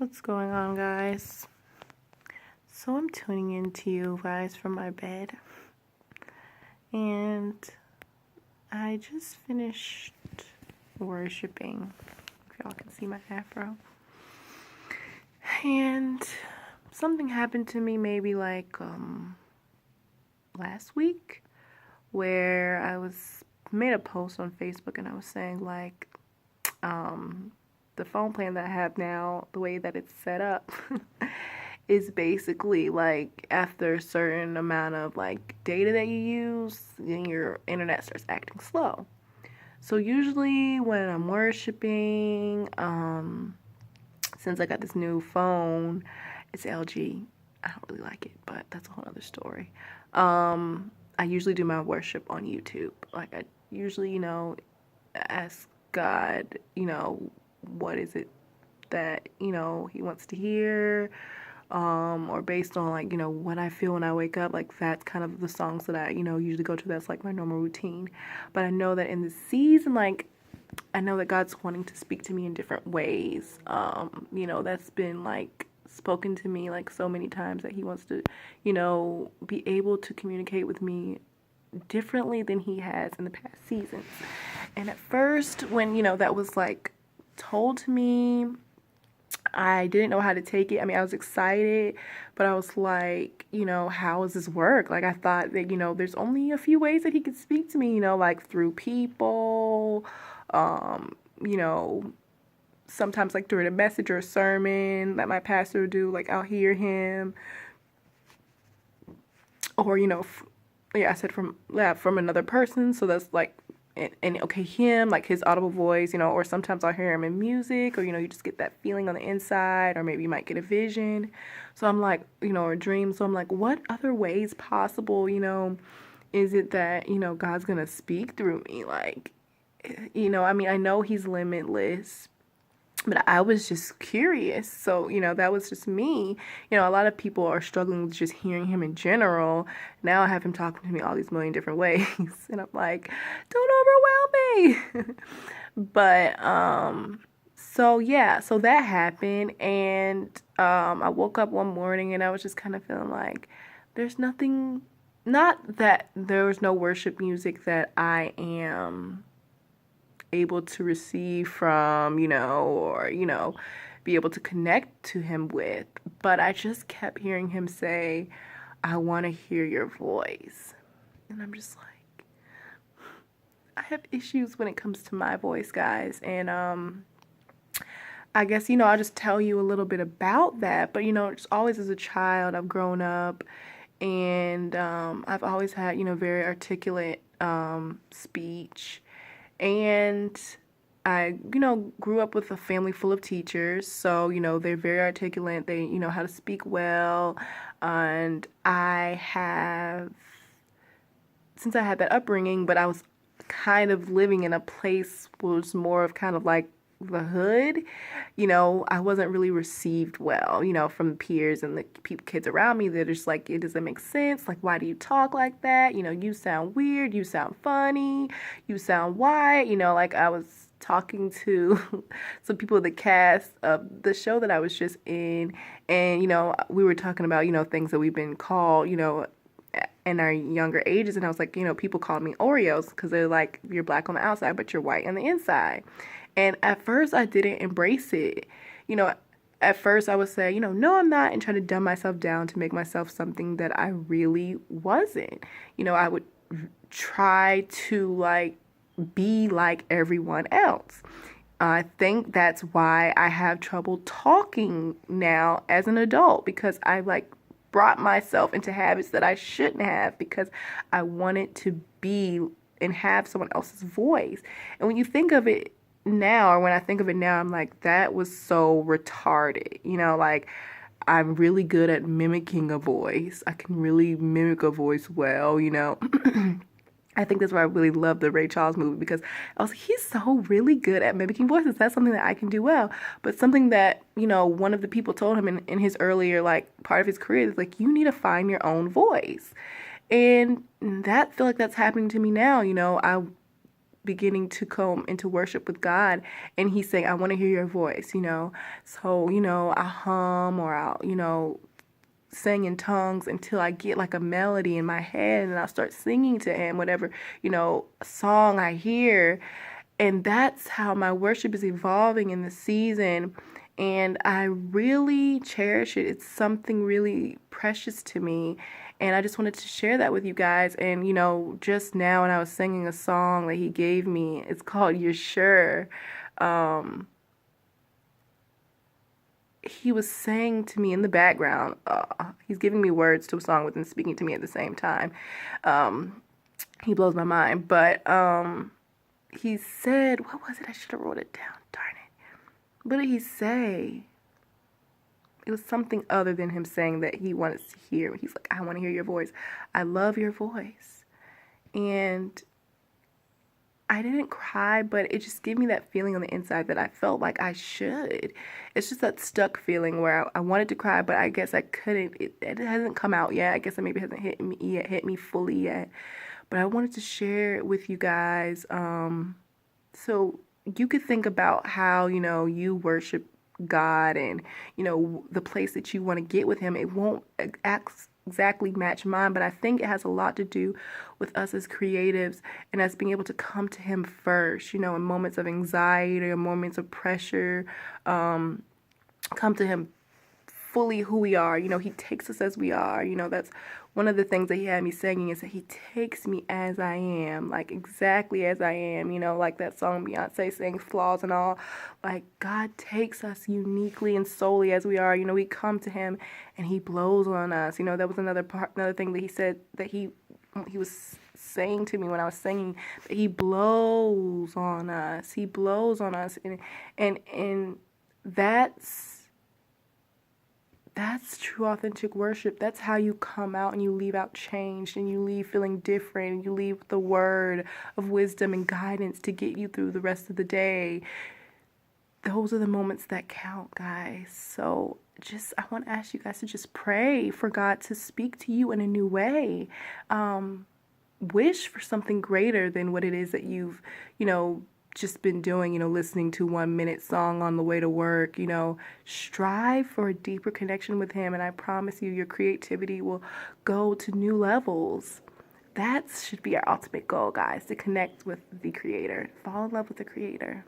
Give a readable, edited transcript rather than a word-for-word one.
What's going on, guys? So I'm tuning in to you guys from my bed, and I just finished worshiping. If y'all can see my afro. And something happened to me maybe like last week, where I made a post on Facebook and I was saying like the phone plan that I have now, the way that it's set up, is basically like after a certain amount of like data that you use, then your internet starts acting slow. So usually when I'm worshiping, since I got this new phone, it's LG. I don't really like it, but that's a whole other story. I usually do my worship on YouTube. Like I usually, ask God, what is it that, he wants to hear, or based on like, what I feel when I wake up. Like that's kind of the songs that I, usually go to. That's like my normal routine. But I know that in this season, like, I know that God's wanting to speak to me in different ways. That's been like spoken to me like so many times, that he wants to, be able to communicate with me differently than he has in the past seasons. And at first, when, that was like told to me, I didn't know how to take it. I mean, I was excited, but I was like, how does this work? Like, I thought that, there's only a few ways that he could speak to me, like through people, you know, sometimes like during a message or a sermon that my pastor would do, like I'll hear him, or, I said from another person. So that's like, and okay, him, like his audible voice, or sometimes I'll hear him in music, or, you just get that feeling on the inside, or maybe you might get a vision. So I'm like, or a dream. So I'm like, what other ways possible, is it that, God's going to speak through me? Like, I mean, I know he's limitless, but I was just curious. So, that was just me. A lot of people are struggling with just hearing him in general. Now I have him talking to me all these million different ways. And I'm like, don't overwhelm me. But, so yeah, so that happened. And I woke up one morning and I was just kind of feeling like there's nothing, not that there was no worship music that I am able to receive from, or, be able to connect to him with. But I just kept hearing him say, I want to hear your voice. And I'm just like, I have issues when it comes to my voice, guys. And I guess, I'll just tell you a little bit about that. But, just always as a child, I've grown up and I've always had, very articulate speech. And I, grew up with a family full of teachers. So, they're very articulate. They, know how to speak well. And since I had that upbringing, but I was kind of living in a place was more of kind of like the hood, I wasn't really received well, from peers and the kids around me. They're just like, it doesn't make sense. Like, why do you talk like that? You sound weird. You sound funny. You sound white. Like I was talking to some people in the cast of the show that I was just in. And, we were talking about, things that we've been called, in our younger ages. And I was like, people called me Oreos because they're like, you're black on the outside, but you're white on the inside. And at first I didn't embrace it. At first I would say, no, I'm not, and try to dumb myself down to make myself something that I really wasn't. I would try to like be like everyone else. I think that's why I have trouble talking now as an adult, because I like brought myself into habits that I shouldn't have because I wanted to be and have someone else's voice. And when you think of it now, or when I think of it now, I'm like, that was so retarded. Like I'm really good at mimicking a voice. I can really mimic a voice well, I think that's why I really love the Ray Charles movie, because I was like, he's so really good at mimicking voices. That's something that I can do well. But something that, one of the people told him in his earlier, like, part of his career is like, you need to find your own voice. And I feel like that's happening to me now. beginning to come into worship with God, and he's saying, I want to hear your voice, So, I hum, or I'll, sing in tongues until I get like a melody in my head, and I'll start singing to him, whatever, song I hear. And that's how my worship is evolving in the season. And I really cherish it. It's something really precious to me. And I just wanted to share that with you guys. And, just now when I was singing a song that he gave me, it's called You're Sure. He was saying to me in the background, he's giving me words to a song within speaking to me at the same time. He blows my mind. But he said, what was it? I should have wrote it down. Darn it. What did he say? It was something other than him saying that he wanted to hear. He's like, I want to hear your voice. I love your voice. And I didn't cry, but it just gave me that feeling on the inside that I felt like I should. It's just that stuck feeling where I wanted to cry, but I guess I couldn't. It hasn't come out yet. I guess it maybe hasn't hit me fully yet. But I wanted to share it with you guys, so you could think about how, you worship God, and, the place that you want to get with him. It won't exactly match mine, but I think it has a lot to do with us as creatives and us being able to come to him first, in moments of anxiety or moments of pressure, come to him fully who we are. He takes us as we are. That's one of the things that he had me singing, is that he takes me as I am, like exactly as I am, like that song Beyonce sings, flaws and all. Like, God takes us uniquely and solely as we are. We come to him and he blows on us. That was another thing that he said, that he was saying to me when I was singing, that he blows on us. He blows on us. And that's true authentic worship. That's how you come out and you leave out changed, and you leave feeling different, and you leave with the word of wisdom and guidance to get you through the rest of the day. Those are the moments that count, guys. So I want to ask you guys to just pray for God to speak to you in a new way. Wish for something greater than what it is that you've, just been doing, listening to 1 minute song on the way to work. Strive for a deeper connection with him, and I promise you, your creativity will go to new levels. That should be our ultimate goal, guys, to connect with the Creator, fall in love with the Creator.